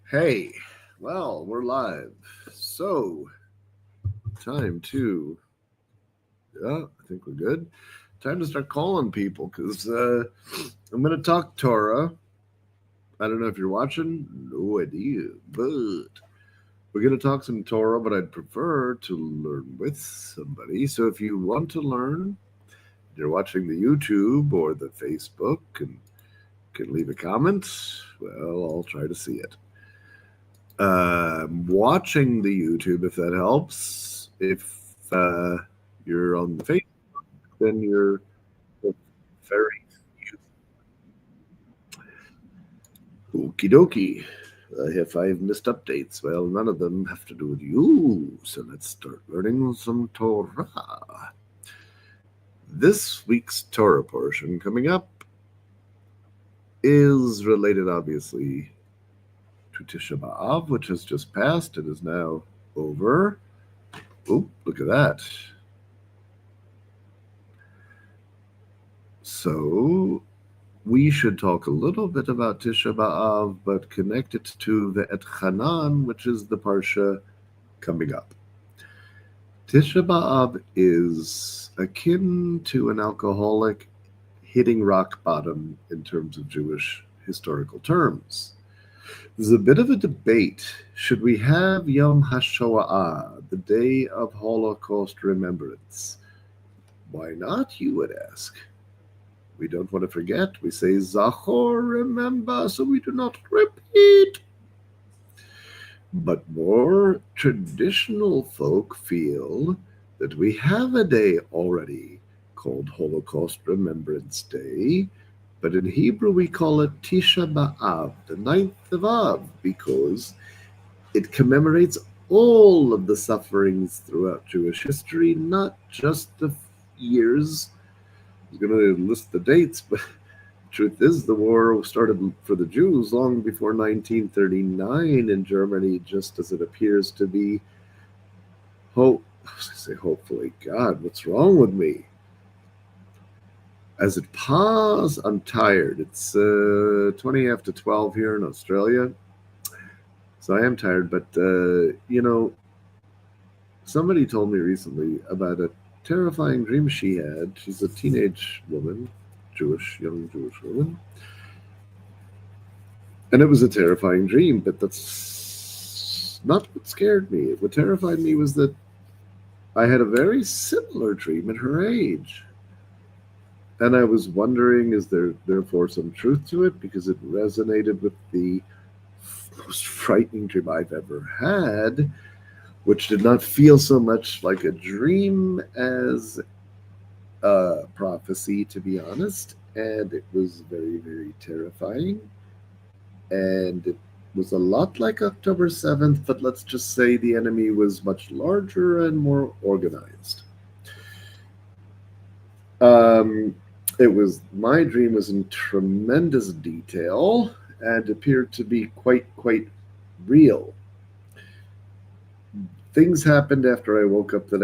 Hey, well, we're live. So, time to, yeah, I think we're good. Time to start calling people because I'm going to talk Torah. I don't know if you're watching, no idea, but we're going to talk some Torah, but I'd prefer to learn with somebody. So, if you want to learn, you're watching the YouTube or the Facebook and can leave a comment, well, I'll try to see it. Watching the YouTube, if that helps. If uh, you're on the Facebook, then you're very okie dokie. If I've missed updates, well, none of them have to do with you. So let's start learning some Torah. This week's Torah portion coming up is related, obviously, to Tisha B'Av, which has just passed. It is now over. Oh, look at that. So we should talk a little bit about Tisha B'Av, but connect it to the Et Hanan, which is the Parsha coming up. Tisha B'Av is akin to an alcoholic hitting rock bottom in terms of Jewish historical terms. There's a bit of a debate. Should we have Yom HaShoah, the Day of Holocaust Remembrance? Why not, you would ask? We don't want to forget. We say Zachor, remember, so we do not repeat. But more traditional folk feel that we have a day already called Holocaust Remembrance Day, but in Hebrew we call it Tisha B'Av, the 9th of Av, because it commemorates all of the sufferings throughout Jewish history, not just the years. I was going to list the dates, but truth is, the war started for the Jews long before 1939 in Germany, just as it appears to be. I was going to say, hopefully, God, what's wrong with me? As it paws, I'm tired. It's 20 after 12 here in Australia, so I am tired. But somebody told me recently about a terrifying dream she had. She's a teenage woman, young Jewish woman. And it was a terrifying dream, but that's not what scared me. What terrified me was that I had a very similar dream at her age. And I was wondering, is there therefore some truth to it? Because it resonated with the most frightening dream I've ever had, which did not feel so much like a dream as a prophecy, to be honest. And it was very, very terrifying. And it was a lot like October 7th, but let's just say the enemy was much larger and more organized. My dream was in tremendous detail and appeared to be quite real. Things happened after I woke up that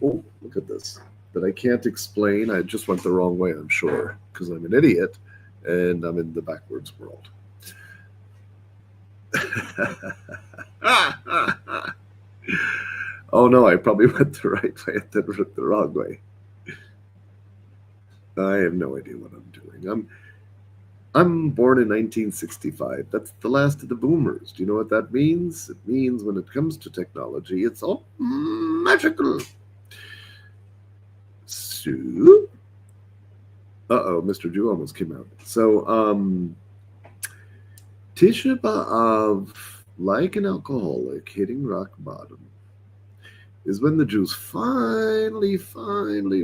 look at this, that I can't explain. I just went the wrong way, I'm sure, because I'm an idiot and I'm in the backwards world. Oh no, I probably went the right way and then went the wrong way. I have no idea what I'm doing. I'm born in 1965. That's the last of the boomers. Do you know what that means? It means when it comes to technology, it's all magical. So, Mr. Jew almost came out. So, Tisha B'Av, like an alcoholic hitting rock bottom, is when the Jews finally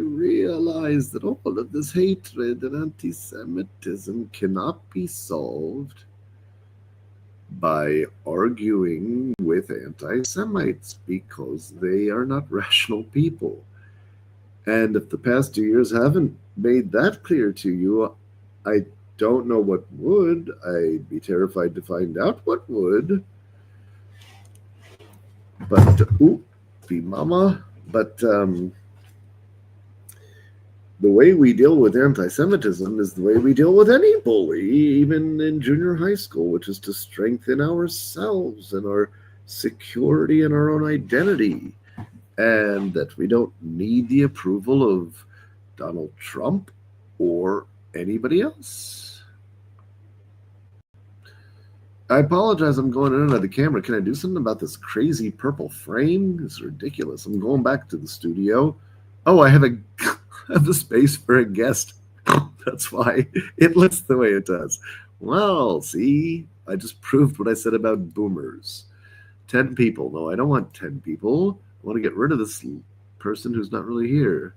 realize that all of this hatred and anti-Semitism cannot be solved by arguing with anti-Semites because they are not rational people. And if the past 2 years haven't made that clear to you, I don't know what would. I'd be terrified to find out what would. But, mama. But the way we deal with anti-Semitism is the way we deal with any bully, even in junior high school, which is to strengthen ourselves and our security and our own identity, and that we don't need the approval of Donald Trump or anybody else. I apologize, I'm going in and out of the camera. Can I do something about this crazy purple frame? It's ridiculous. I'm going back to the studio. Oh, I have a space for a guest. That's why it looks the way it does. Well, see, I just proved what I said about boomers. 10 people. No, I don't want 10 people. I want to get rid of this person who's not really here.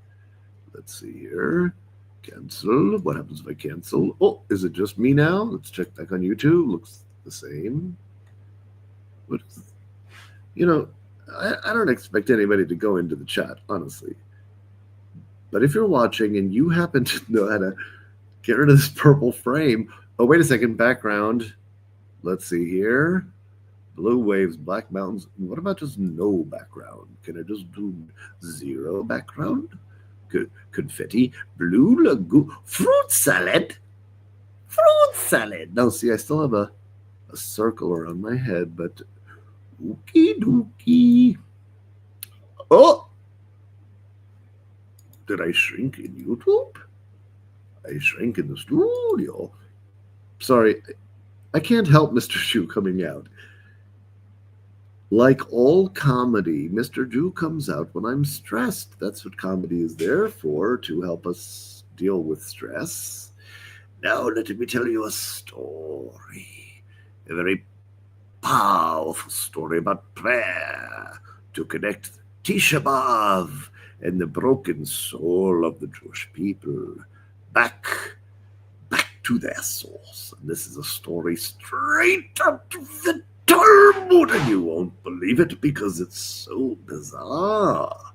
Let's see here. Cancel. What happens if I cancel? Oh, is it just me now? Let's check back on YouTube. Looks the same. What is, I don't expect anybody to go into the chat, honestly. But if you're watching and you happen to know how to get rid of this purple frame, oh, wait a second, background. Let's see here. Blue waves, black mountains. What about just no background? Can I just do 0 background? Confetti, blue lagoon, fruit salad. Fruit salad. No, see, I still have a circle around my head, but okie dokie. Oh! Did I shrink in YouTube? I shrank in the studio. Sorry, I can't help Mr. Jew coming out. Like all comedy, Mr. Jew comes out when I'm stressed. That's what comedy is there for, to help us deal with stress. Now let me tell you a story. A very powerful story about prayer to connect Tisha B'Av and the broken soul of the Jewish people back to their source. And this is a story straight out of the Talmud, and you won't believe it because it's so bizarre.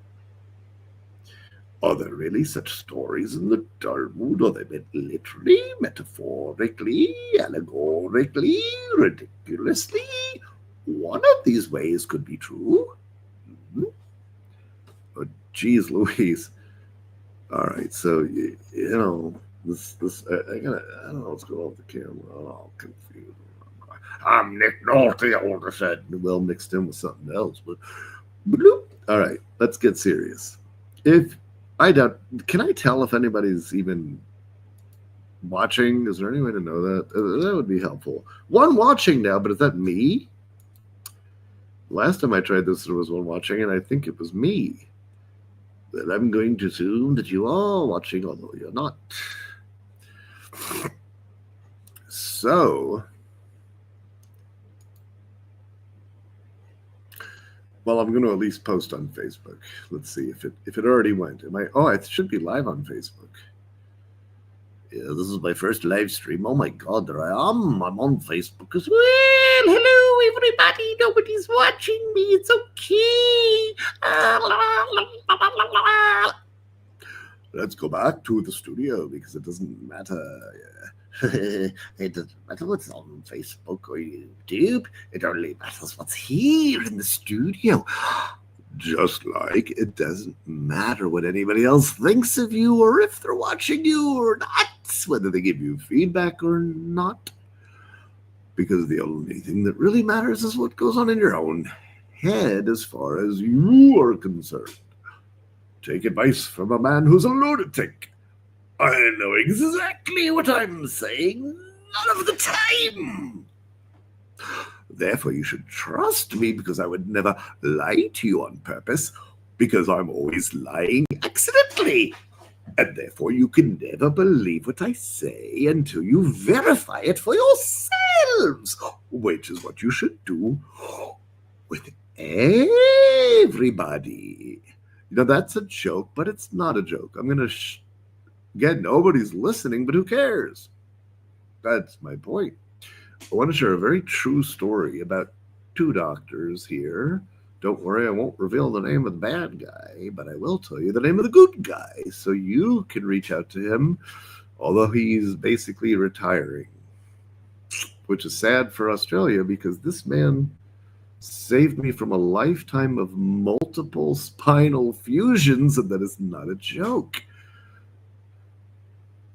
Are there really such stories in the Talmud? Are they meant literally, metaphorically, allegorically, ridiculously? One of these ways could be true. But geez Louise. All right, so this I don't know what's going on with the camera. I'm all confused. I'm Nick Nolte, all of a sudden. Well, mixed in with something else, but bloop. All right, let's get serious. If I doubt, can I tell if anybody's even watching? Is there any way to know that? That would be helpful. One watching now, but is that me? Last time I tried this, there was one watching, and I think it was me. But I'm going to assume that you are watching, although you're not. So, well, I'm going to at least post on Facebook. Let's see if it already went. Oh, it should be live on Facebook. Yeah, this is my first live stream. Oh my God, there I am. I'm on Facebook as well. Hello, everybody. Nobody's watching me. It's okay. Let's go back to the studio because it doesn't matter. It doesn't matter what's on Facebook or YouTube. It only matters what's here in the studio. Just like it doesn't matter what anybody else thinks of you or if they're watching you or not, whether they give you feedback or not. Because the only thing that really matters is what goes on in your own head as far as you are concerned. Take advice from a man who's a lunatic. I know exactly what I'm saying none of the time. Therefore, you should trust me because I would never lie to you on purpose because I'm always lying accidentally. And therefore, you can never believe what I say until you verify it for yourselves, which is what you should do with everybody. That's a joke, but it's not a joke. I'm going to again, nobody's listening, but who cares? That's my point. I want to share a very true story about 2 doctors here. Don't worry, I won't reveal the name of the bad guy, but I will tell you the name of the good guy, so you can reach out to him, although he's basically retiring, which is sad for Australia because this man saved me from a lifetime of multiple spinal fusions, and that is not a joke.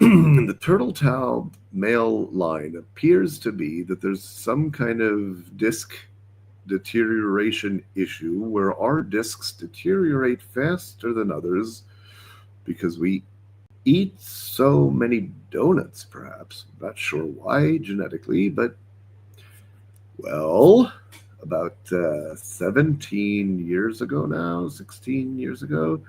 The turtle tail male line appears to be that there's some kind of disc deterioration issue where our discs deteriorate faster than others because we eat so many donuts, perhaps. Not sure why genetically, but well, about 17 years ago now, 16 years ago,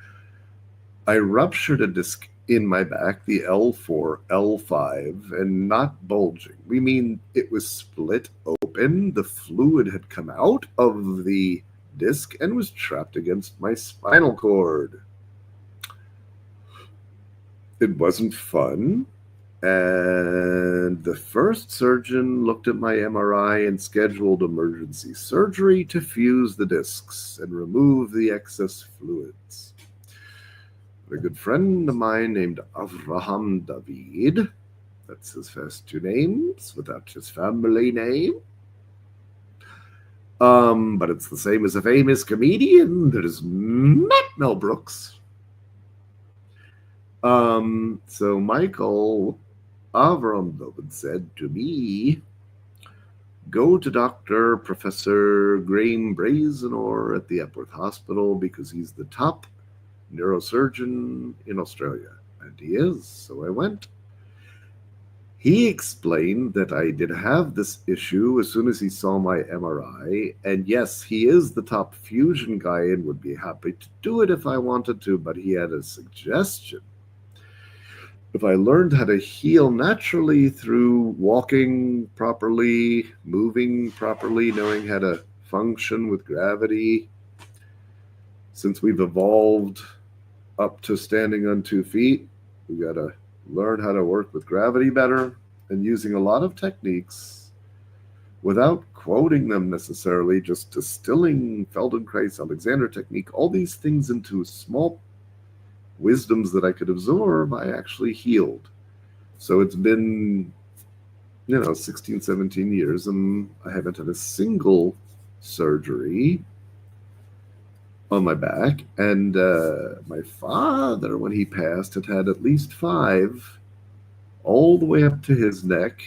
I ruptured a disc in my back, the L4, L5, and not bulging. We mean it was split open. The fluid had come out of the disc and was trapped against my spinal cord. It wasn't fun. And the first surgeon looked at my MRI and scheduled emergency surgery to fuse the discs and remove the excess fluids. A good friend of mine named Avraham David, that's his first two names without his family name. But it's the same as a famous comedian. There's Matt Mel Brooks. So Michael Avram David said to me, go to Dr. Professor Graham Brazenor at the Epworth Hospital because he's the top neurosurgeon in Australia. And he is, so I went. He explained that I did have this issue as soon as he saw my MRI. And yes, he is the top fusion guy and would be happy to do it if I wanted to, but he had a suggestion. If I learned how to heal naturally through walking properly, moving properly, knowing how to function with gravity, since we've evolved up to standing on 2 feet, we got to learn how to work with gravity better and using a lot of techniques without quoting them necessarily, just distilling Feldenkrais, Alexander technique, all these things into small wisdoms that I could absorb, I actually healed. So it's been, 16, 17 years, and I haven't had a single surgery on my back. And my father, when he passed, had had at least 5, all the way up to his neck.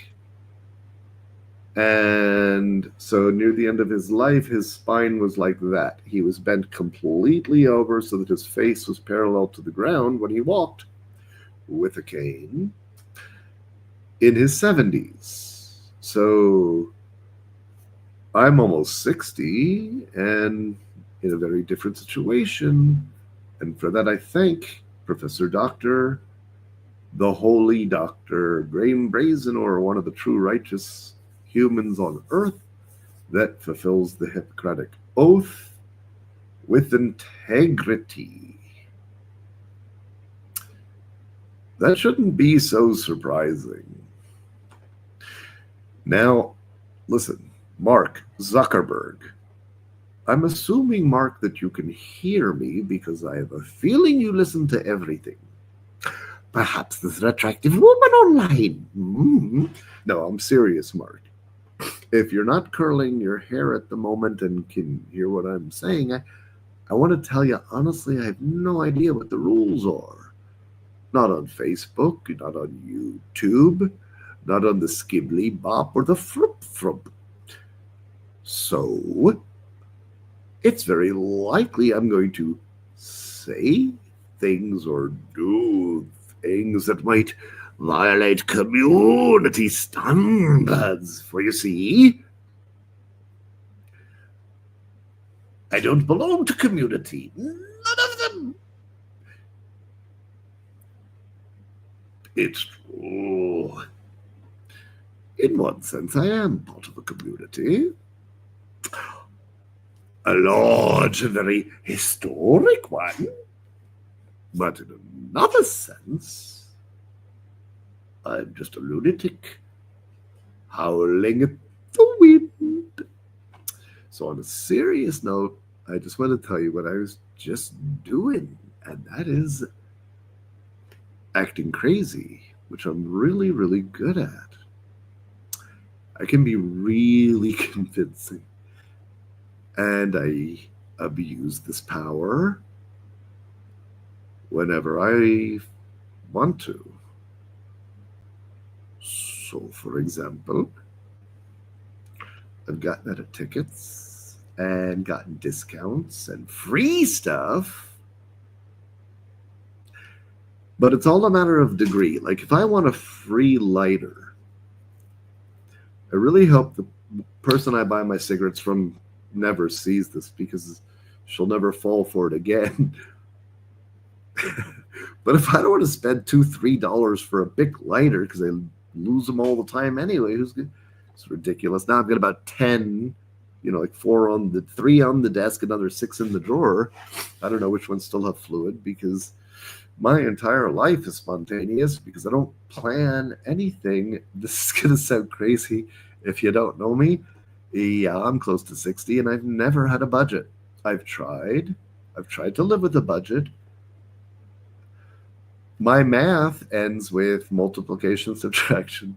And so near the end of his life, his spine was like that. He was bent completely over so that his face was parallel to the ground when he walked with a cane in his 70s. So I'm almost 60 and in a very different situation. And for that, I thank Professor Doctor, the Holy Doctor Graham Brazenor, one of the true righteous humans on earth that fulfills the Hippocratic Oath with integrity. That shouldn't be so surprising. Now, listen, Mark Zuckerberg. I'm assuming, Mark, that you can hear me because I have a feeling you listen to everything. Perhaps there's an attractive woman online. Mm-hmm. No, I'm serious, Mark. If you're not curling your hair at the moment and can hear what I'm saying, I want to tell you honestly, I have no idea what the rules are. Not on Facebook, not on YouTube, not on the Skibbly Bop or the Frup Frup. So, it's very likely I'm going to say things or do things that might violate community standards. For you see, I don't belong to community. None of them. It's true. In one sense, I am part of a community. A large and very historic one. But in another sense, I'm just a lunatic howling at the wind. So on a serious note, I just want to tell you what I was just doing, and that is acting crazy, which I'm really, really good at. I can be really convincing. And I abuse this power whenever I want to. So, for example, I've gotten out of tickets and gotten discounts and free stuff, but it's all a matter of degree. Like, if I want a free lighter, I really hope the person I buy my cigarettes from never sees this because she'll never fall for it again. But if I don't want to spend $2-3 for a big lighter because I lose them all the time anyway, who's good? It's ridiculous. Now I've got about 10, like three on the desk, another 6 in the drawer. I don't know which ones still have fluid because my entire life is spontaneous because I don't plan anything. This is going to sound crazy if you don't know me. Yeah, I'm close to 60 and I've never had a budget. I've tried. I've tried to live with a budget. My math ends with multiplication, subtraction,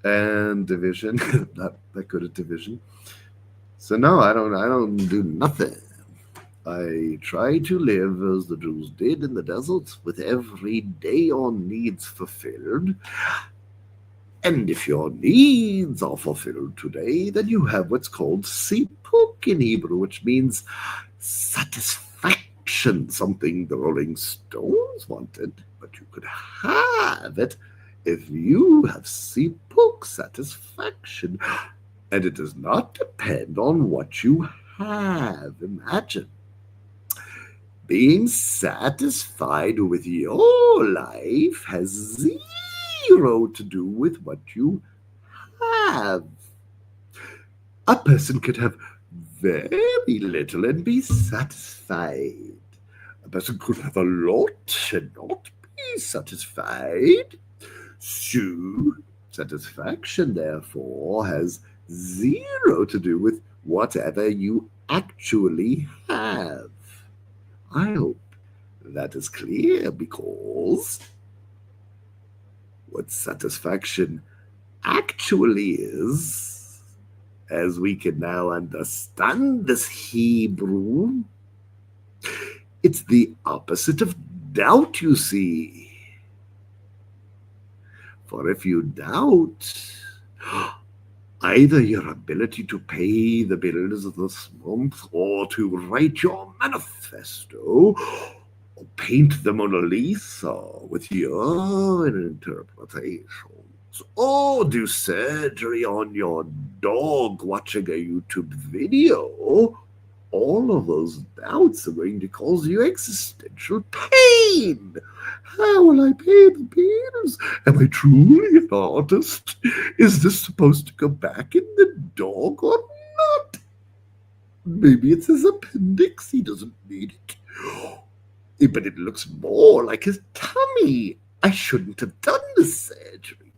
and division. Not that good at division. So no, I don't do nothing. I try to live as the Jews did in the deserts, with every day your needs fulfilled. And if your needs are fulfilled today, then you have what's called sipuk in Hebrew, which means satisfaction, something the Rolling Stones wanted, but you could have it if you have sipuk, satisfaction. And it does not depend on what you have. Imagine being satisfied with your life has zero to do with what you have. A person could have very little and be satisfied. A person could have a lot and not be satisfied. So, satisfaction, therefore, has zero to do with whatever you actually have. I hope that is clear because what satisfaction actually is, as we can now understand this Hebrew, it's the opposite of doubt, you see. For if you doubt either your ability to pay the bills of this month or to write your manifesto or paint the Mona Lisa with your interpretations or do surgery on your dog watching a YouTube video, all of those doubts are going to cause you existential pain. How will I pay the bills? Am I truly an artist? Is this supposed to go back in the dog or not? Maybe it's his appendix. He doesn't need it. But it looks more like his tummy. I shouldn't have done the surgery.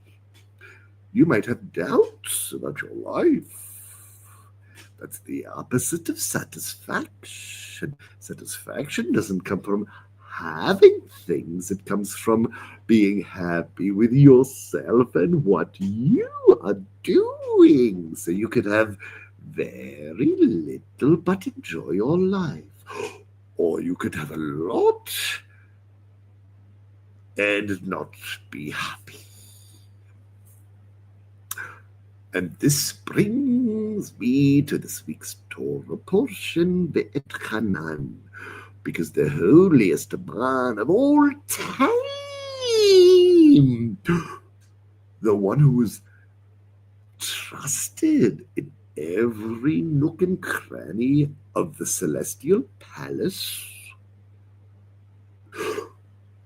You might have doubts about your life. That's the opposite of satisfaction. Satisfaction doesn't come from having things, it comes from being happy with yourself and what you are doing. So you could have very little but enjoy your life. Or you could have a lot and not be happy. And this brings me to this week's Torah portion, Be'et Hanan, because the holiest man of all time, the one who was trusted in every nook and cranny of the celestial palace,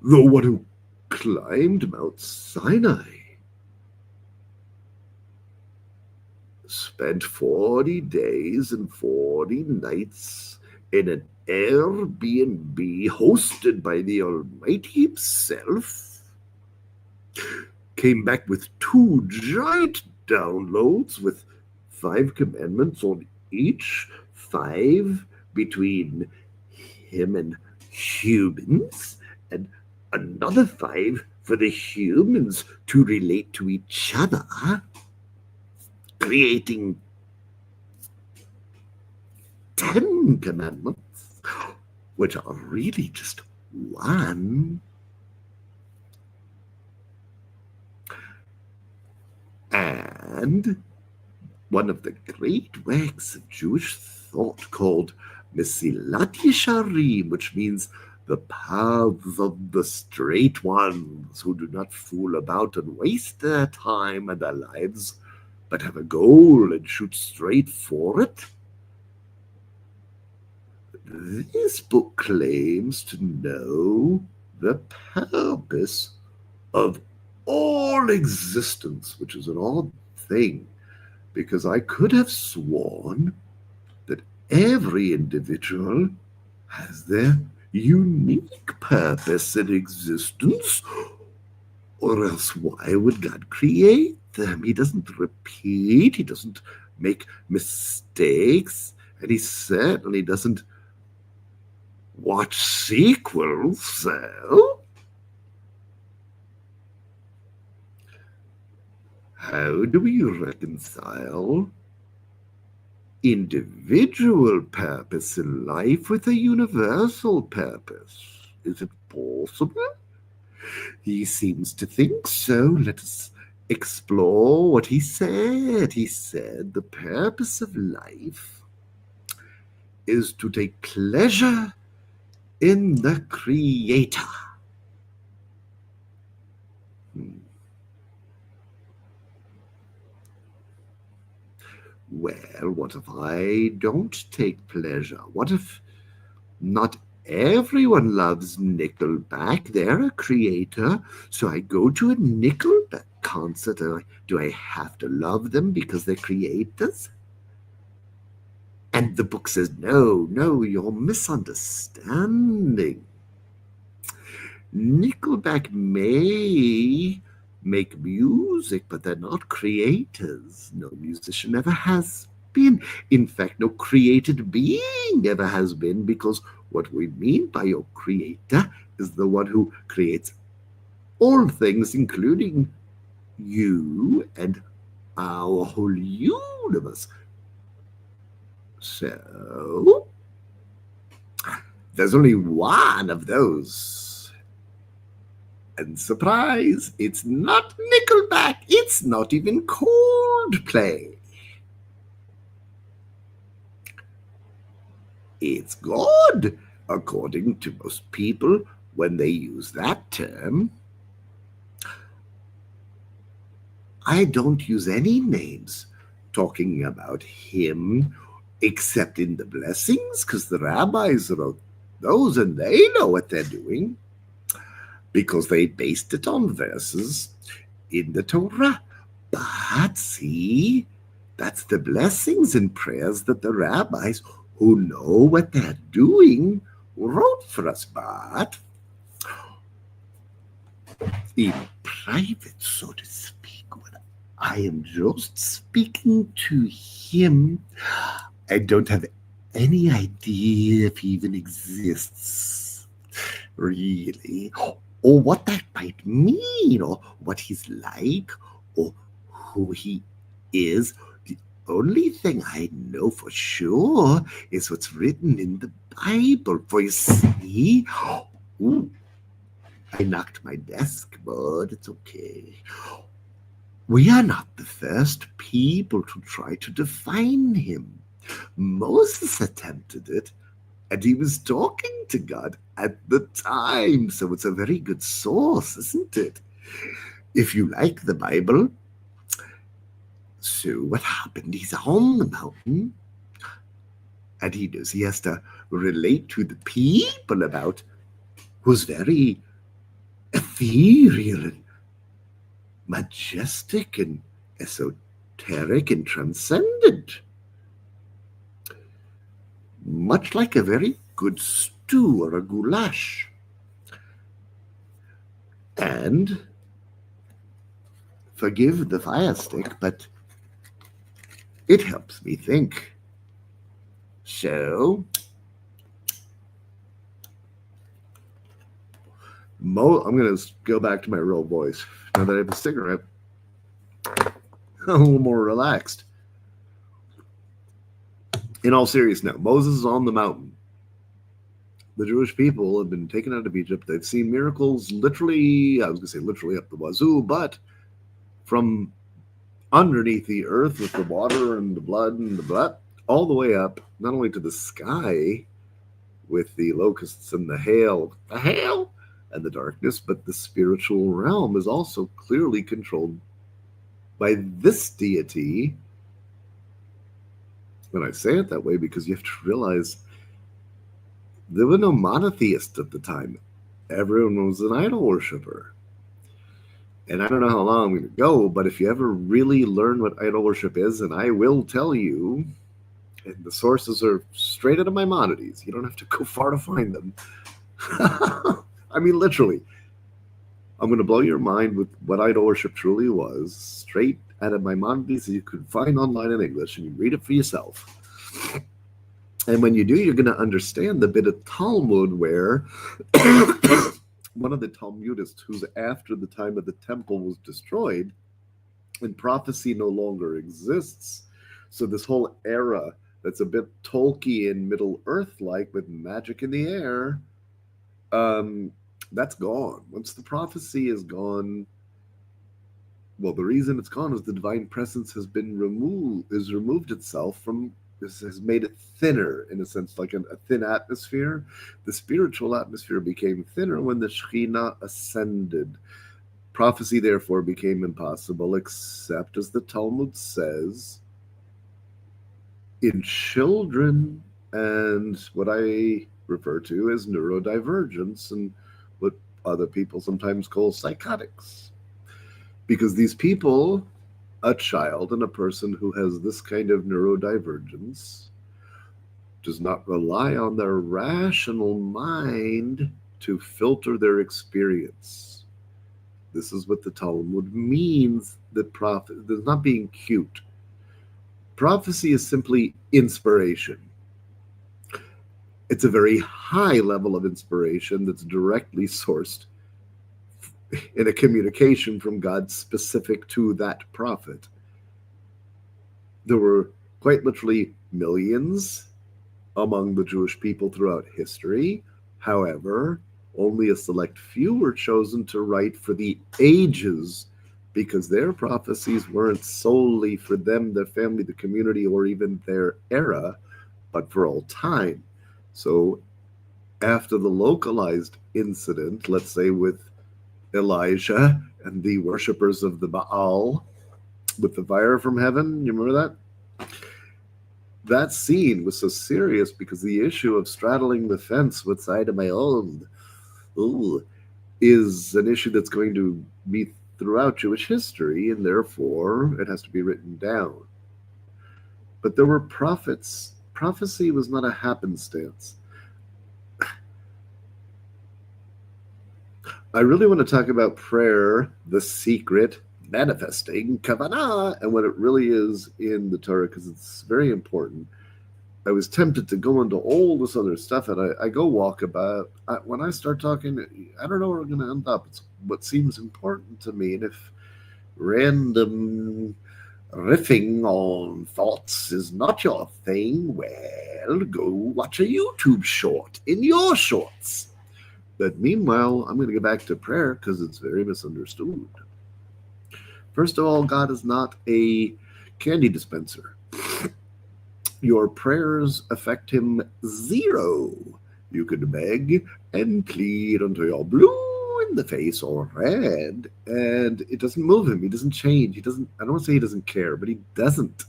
the one who climbed Mount Sinai, spent 40 days and 40 nights in an Airbnb hosted by the Almighty himself, came back with 2 giant downloads with 5 commandments on each, 5 between him and humans, and another 5 for the humans to relate to each other, creating 10 commandments, which are really just one. And one of the great works of Jewish thought called Mesilat Yesharim, which means the paths of the straight ones who do not fool about and waste their time and their lives, but have a goal and shoot straight for it. This book claims to know the purpose of all existence, which is an odd thing, because I could have sworn that every individual has their unique purpose in existence, or else why would God create them? He doesn't repeat, he doesn't make mistakes, and he certainly doesn't watch sequels, so how do we reconcile individual purpose in life with a universal purpose? Is it possible? He seems to think so. Let us explore what he said. He said the purpose of life is to take pleasure in the Creator. Well, what if I don't take pleasure? What if not everyone loves Nickelback? They're a creator, so I go to a Nickelback concert. Do I have to love them because they're creators? And the book says, no, you're misunderstanding. Nickelback may make music, but they're not creators. No musician ever has been. In fact, no created being ever has been, because what we mean by your creator is the one who creates all things, including you and our whole universe. So, there's only one of those. And surprise, it's not Nickelback. It's not even Coldplay. It's God, according to most people when they use that term. I don't use any names talking about him except in the blessings, because the rabbis wrote those and they know what they're doing, because they based it on verses in the Torah. But see, that's the blessings and prayers that the rabbis who know what they're doing wrote for us. But in private, so to speak, when I am just speaking to him, I don't have any idea if he even exists, really, or what that might mean, or what he's like, or who he is. The only thing I know for sure is what's written in the Bible. For you see, ooh, I knocked my desk, but it's okay. We are not the first people to try to define him. Moses attempted it, and he was talking to God at the time, so it's a very good source, isn't it? If you like the Bible. So what happened? He's on the mountain, and he knows he has to relate to the people about who's very ethereal and majestic and esoteric and transcendent. Much like a very good stew or a goulash. And forgive the fire stick, but it helps me think. So, I'm going to go back to my real voice now that I have a cigarette. I'm a little more relaxed. In all seriousness, Moses is on the mountain. The Jewish people have been taken out of Egypt. They've seen miracles literally, I was going to say literally up the wazoo, but from underneath the earth with the water and the blood and the blood, all the way up, not only to the sky with the locusts and the hail and the darkness, but the spiritual realm is also clearly controlled by this deity. And I say it that way because you have to realize there were no monotheists at the time. Everyone was an idol worshiper. And I don't know how long I'm going to go, but if you ever really learn what idol worship is, and I will tell you, and the sources are straight out of Maimonides. You don't have to go far to find them. I mean, literally. I'm going to blow your mind with what idol worship truly was, straight out of Maimonides that you could find online in English, and you read it for yourself. And when you do, you're going to understand the bit of Talmud where one of the Talmudists, who's after the time of the temple was destroyed, and prophecy no longer exists. So this whole era that's a bit Tolkien, Middle Earth-like with magic in the air, that's gone. Once the prophecy is gone, well, the reason it's gone is the divine presence has removed itself from. This has made it thinner, in a sense, like a thin atmosphere. The spiritual atmosphere became thinner when the Shekhinah ascended. Prophecy, therefore, became impossible, except, as the Talmud says, in children and what I refer to as neurodivergence and what other people sometimes call psychotics. Because these people, a child and a person who has this kind of neurodivergence, does not rely on their rational mind to filter their experience. This is what the Talmud means, that prophet, there's not being cute. Prophecy is simply inspiration. It's a very high level of inspiration that's directly sourced in a communication from God specific to that prophet. There were quite literally millions among the Jewish people throughout history. However, only a select few were chosen to write for the ages because their prophecies weren't solely for them, their family, the community, or even their era, but for all time. So after the localized incident, let's say with Elijah and the worshippers of the Baal with the fire from heaven, you remember that? That scene was so serious because the issue of straddling the fence, what side am I on, is an issue that's going to be throughout Jewish history, and therefore it has to be written down. But there were prophets. Prophecy was not a happenstance. I really want to talk about prayer, the secret, manifesting, kavanah, and what it really is in the Torah, because it's very important. I was tempted to go into all this other stuff, and I go walk about. When I start talking, I don't know where we're going to end up. It's what seems important to me, and if random riffing on thoughts is not your thing, well, go watch a YouTube short in your shorts. But meanwhile, I'm going to get back to prayer because it's very misunderstood. First of all, God is not a candy dispenser. Your prayers affect him zero. You could beg and plead until you're blue in the face or red, and it doesn't move him. He doesn't change. He doesn't, I don't want to say he doesn't care, but he doesn't.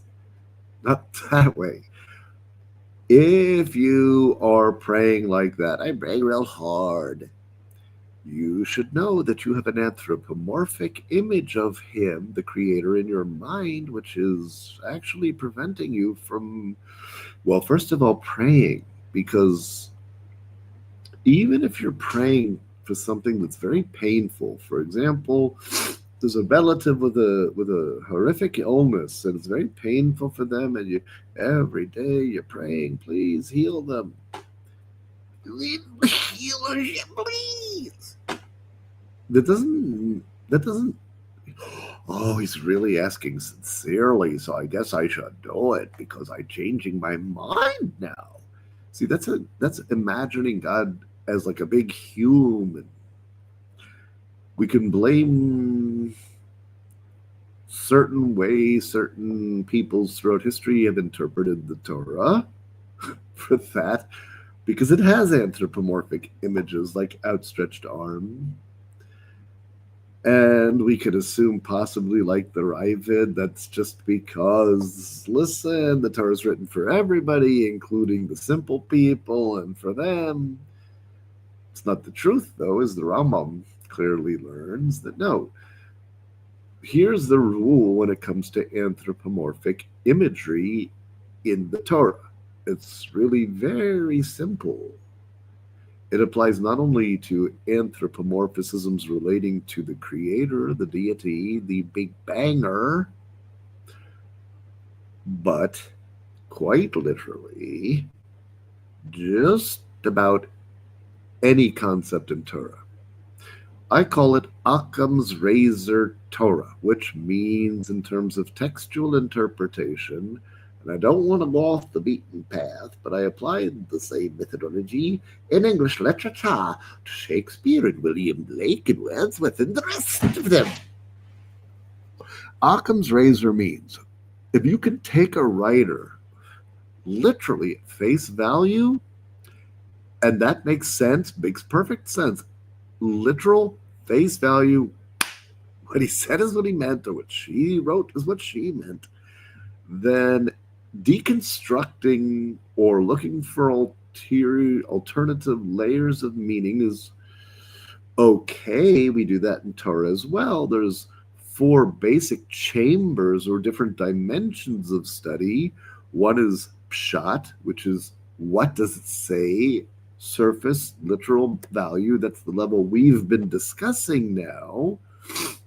Not that way. If you are praying like that, I pray real hard, you should know that you have an anthropomorphic image of him, the creator, in your mind, which is actually preventing you from, well, first of all, praying. Because even if you're praying for something that's very painful, for example, there's a relative with a horrific illness and it's very painful for them, and you every day you're praying, please heal them. Heal her, please. That doesn't oh, he's really asking sincerely, so I guess I should do it because I'm changing my mind now. See, that's imagining God as like a big human. We can blame certain way certain peoples throughout history have interpreted the Torah for that, because it has anthropomorphic images like outstretched arm. And we could assume, possibly like the Ravid, that's just because, listen, the Torah is written for everybody, including the simple people, and for them. It's not the truth, though, as the Rambam clearly learns, that no, here's the rule when it comes to anthropomorphic imagery in the Torah. It's really very simple. It applies not only to anthropomorphisms relating to the creator, the deity, the big banger, but quite literally, just about any concept in Torah. I call it Occam's razor Torah, which means, in terms of textual interpretation, and I don't want to go off the beaten path, but I applied the same methodology in English literature to Shakespeare and William Blake and Wordsworth and the rest of them. Occam's razor means if you can take a writer literally at face value, and that makes sense, makes perfect sense, literal face value, what he said is what he meant, or what she wrote is what she meant, then deconstructing or looking for alternative layers of meaning is okay. We do that in Torah as well. There's 4 basic chambers or different dimensions of study. One is pshat, which is what does it say, surface, literal value. That's the level we've been discussing now,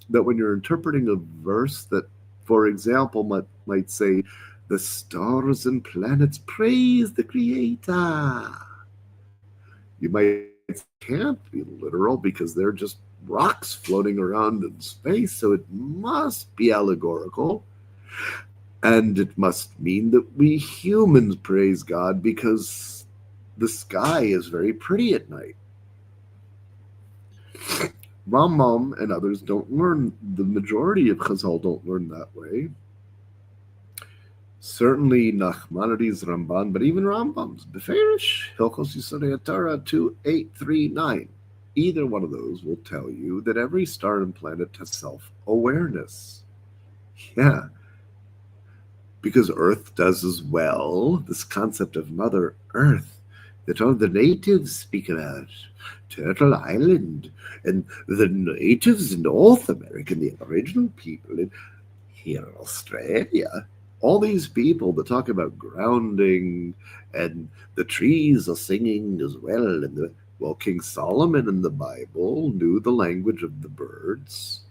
that when you're interpreting a verse that, for example, might say, the stars and planets praise the Creator. You might can't be literal because they're just rocks floating around in space, so it must be allegorical. And it must mean that we humans praise God because the sky is very pretty at night. Rambam and others don't learn, the majority of Chazal don't learn that way. Certainly Nachmanides, Ramban, but even Rambam's Beferish, Hilchos Yisodei Torah 2839. Either one of those will tell you that every star and planet has self-awareness. Yeah, because Earth does as well. This concept of Mother Earth that all the natives speak about, Turtle Island, and the natives in North America, the Aboriginal people here in Australia, all these people that talk about grounding, and the trees are singing as well. And well, King Solomon in the Bible knew the language of the birds.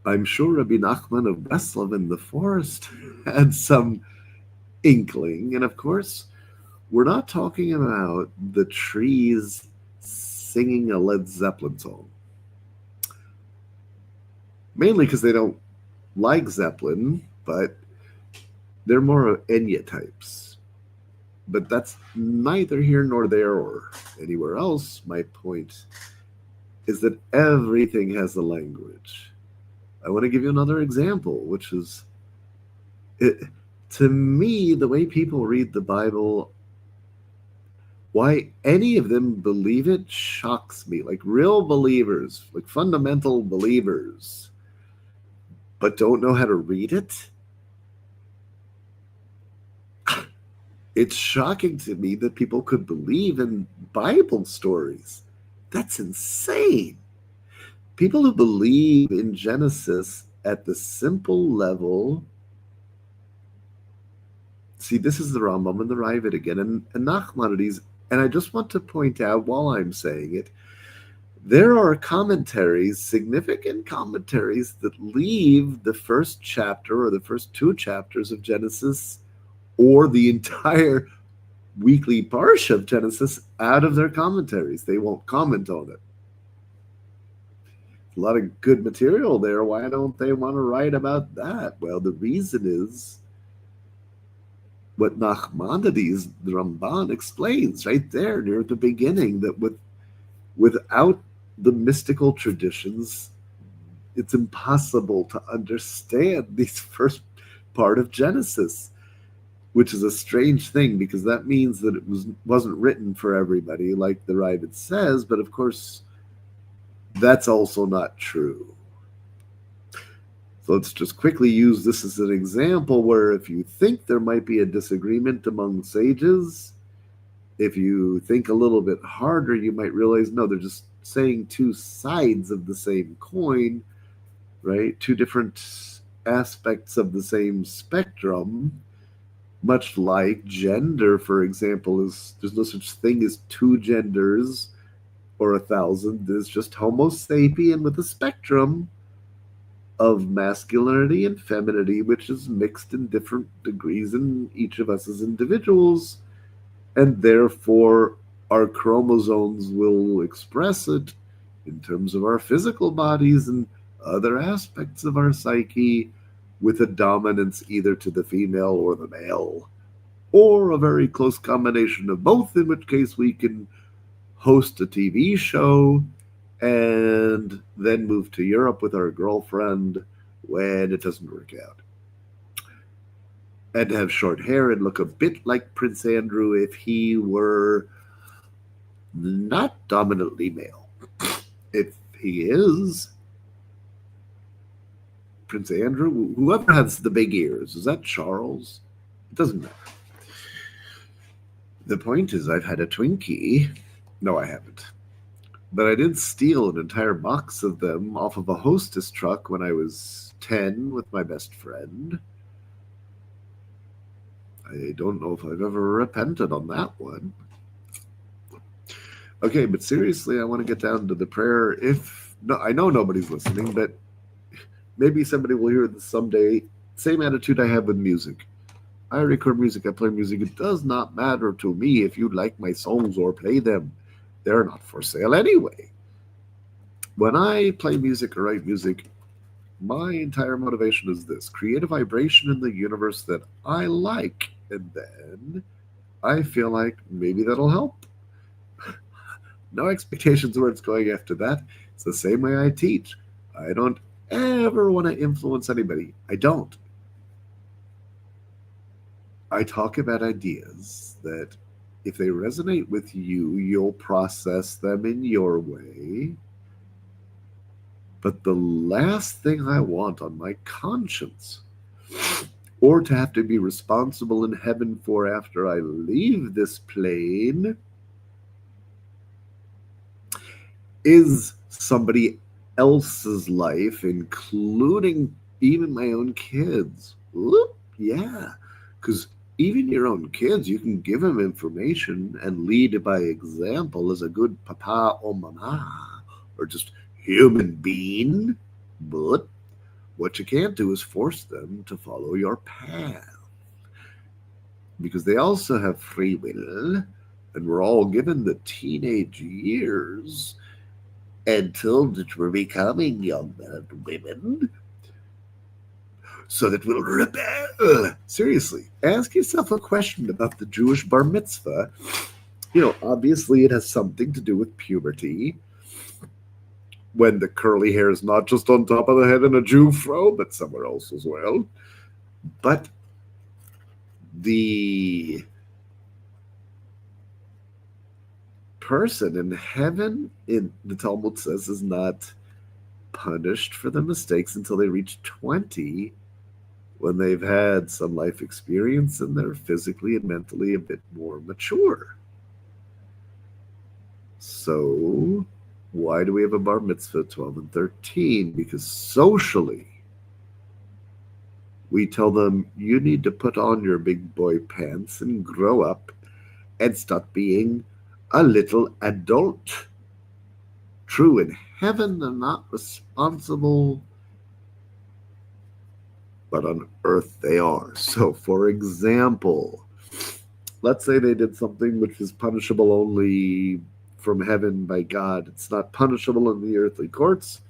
I'm sure Rabbi Nachman of Breslov in the forest had some inkling. And of course, we're not talking about the trees singing a Led Zeppelin song. Mainly because they don't like Zeppelin, but they're more Enya types. But that's neither here nor there or anywhere else. My point is that everything has a language. I want to give you another example, which is, to me, the way people read the Bible, why any of them believe it shocks me. Like real believers, like fundamental believers, but don't know how to read it. It's shocking to me that people could believe in Bible stories. That's insane. People who believe in Genesis at the simple level. See, this is the Rambam and the Ravid again, and Nachmanides. And I just want to point out, while I'm saying it, there are commentaries, significant commentaries, that leave the first chapter or the first 2 chapters of Genesis or the entire weekly parsha of Genesis out of their commentaries. They won't comment on it. A lot of good material there. Why don't they want to write about that? Well, the reason is what Nachmanides, the Ramban, explains right there near the beginning, that without the mystical traditions, It's impossible to understand these first part of Genesis, which is a strange thing because that means that wasn't written for everybody, like the Ravid says. But of course, that's also not true. So let's just quickly use this as an example where if you think there might be a disagreement among sages, if you think a little bit harder, you might realize no, they're just saying two sides of the same coin, right? Two different aspects of the same spectrum. Much like gender, for example, is there's no such thing as two genders or 1,000. There's just Homo sapien with a spectrum of masculinity and femininity, which is mixed in different degrees in each of us as individuals, and therefore our chromosomes will express it in terms of our physical bodies and other aspects of our psyche, with a dominance either to the female or the male, or a very close combination of both, in which case we can host a TV show and then move to Europe with our girlfriend when it doesn't work out. And have short hair and look a bit like Prince Andrew if he were not dominantly male. If he is Prince Andrew, whoever has the big ears, is that Charles? It doesn't matter. The point is, I've had a Twinkie. No, I haven't. But I did steal an entire box of them off of a Hostess truck when I was 10 with my best friend. I don't know if I've ever repented on that one. Okay, but seriously, I want to get down to the prayer. I know nobody's listening, but maybe somebody will hear this someday. Same attitude I have with music. I record music, I play music. It does not matter to me if you like my songs or play them. They're not for sale anyway. When I play music or write music, my entire motivation is this: create a vibration in the universe that I like, and then I feel like maybe that'll help. No expectations where it's going after that. It's the same way I teach. I don't ever want to influence anybody. I don't. I talk about ideas that if they resonate with you, you'll process them in your way. But the last thing I want on my conscience, or to have to be responsible in heaven for after I leave this plane, is somebody else's life, including even my own kids. Whoop, yeah, because even your own kids, you can give them information and lead by example as a good papa or mama, or just human being. But what you can't do is force them to follow your path, because they also have free will, and we're all given the teenage years until that we're becoming young men and women, so that we'll rebel. Seriously, ask yourself a question about the Jewish bar mitzvah. Obviously it has something to do with puberty, when the curly hair is not just on top of the head in a Jew fro, but somewhere else as well. But the person in heaven, in the Talmud says, is not punished for their mistakes until they reach 20, when they've had some life experience and they're physically and mentally a bit more mature. So why do we have a bar mitzvah 12 and 13? Because socially, we tell them, you need to put on your big boy pants and grow up and stop being a little adult. True, in heaven, they're not responsible, but on earth they are. So, for example, let's say they did something which is punishable only from heaven by God. It's not punishable in the earthly courts.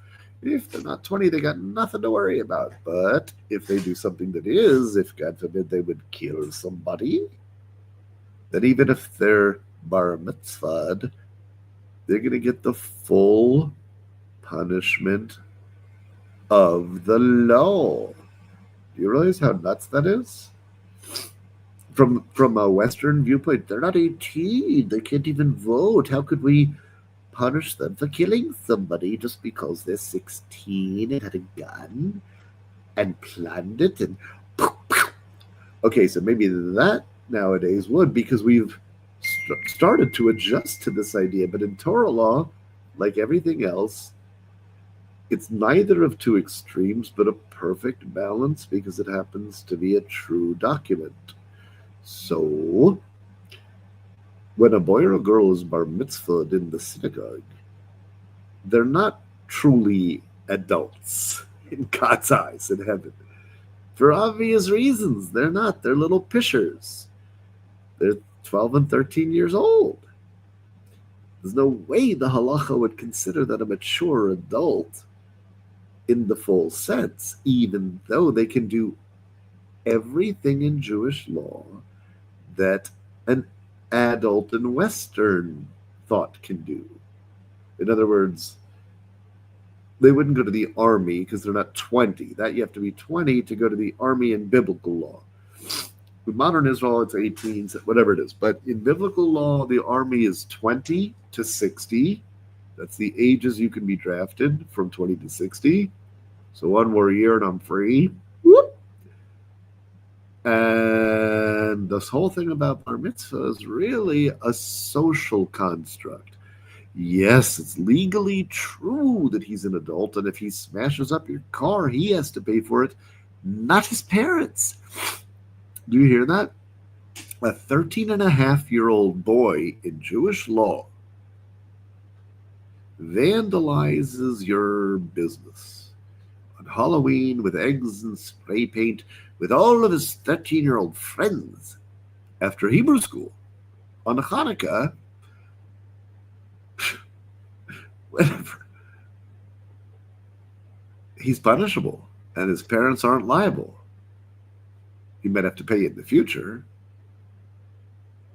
If they're not 20, they got nothing to worry about. But if they do something that is, if God forbid they would kill somebody, then even if they're bar mitzvahed, they're going to get the full punishment of the law. Do you realize how nuts that is? From a Western viewpoint, they're not 18. They can't even vote. How could we punish them for killing somebody just because they're 16 and had a gun and planned it and okay, so maybe that nowadays would because we've started to adjust to this idea. But in Torah law, like everything else, it's neither of two extremes, but a perfect balance because it happens to be a true document. So, when a boy or a girl is bar mitzvahed in the synagogue, they're not truly adults in God's eyes in heaven. For obvious reasons, they're not. They're little pishers. They're 12 and 13 years old. There's no way the halacha would consider that a mature adult in the full sense, even though they can do everything in Jewish law that an adult in Western thought can do. In other words, they wouldn't go to the army because they're not 20. That you have to be 20 to go to the army in biblical law. With modern Israel, it's 18, whatever it is. But in biblical law, the army is 20 to 60. That's the ages you can be drafted from 20 to 60. So one more year and I'm free. Whoop. And this whole thing about bar mitzvah is really a social construct. Yes, it's legally true that he's an adult, and if he smashes up your car, he has to pay for it, not his parents. Do you hear that? A 13-and-a-half-year-old boy in Jewish law vandalizes your business on Halloween with eggs and spray paint with all of his 13-year-old friends after Hebrew school on Hanukkah, whatever. He's punishable, and his parents aren't liable. He might have to pay it in the future.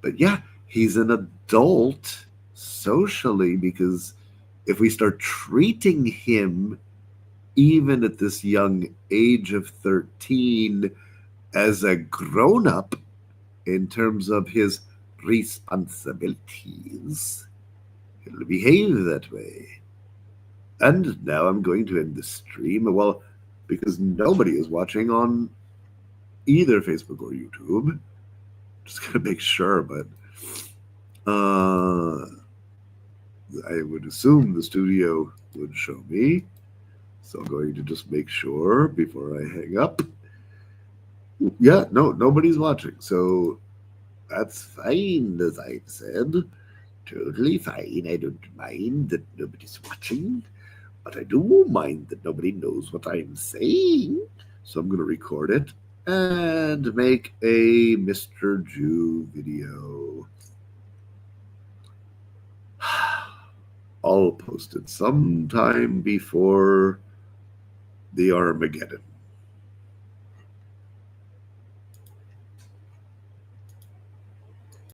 But yeah, he's an adult socially because if we start treating him, even at this young age of 13, as a grown up in terms of his responsibilities, he'll behave that way. And now I'm going to end the stream. Well, because nobody is watching on either Facebook or YouTube. Just gonna make sure, but I would assume the studio would show me. So I'm going to just make sure before I hang up. Yeah, no, nobody's watching. So that's fine, as I said. Totally fine. I don't mind that nobody's watching. But I do mind that nobody knows what I'm saying. So I'm going to record it and make a Mr. Jew video. I'll post it sometime before the Armageddon.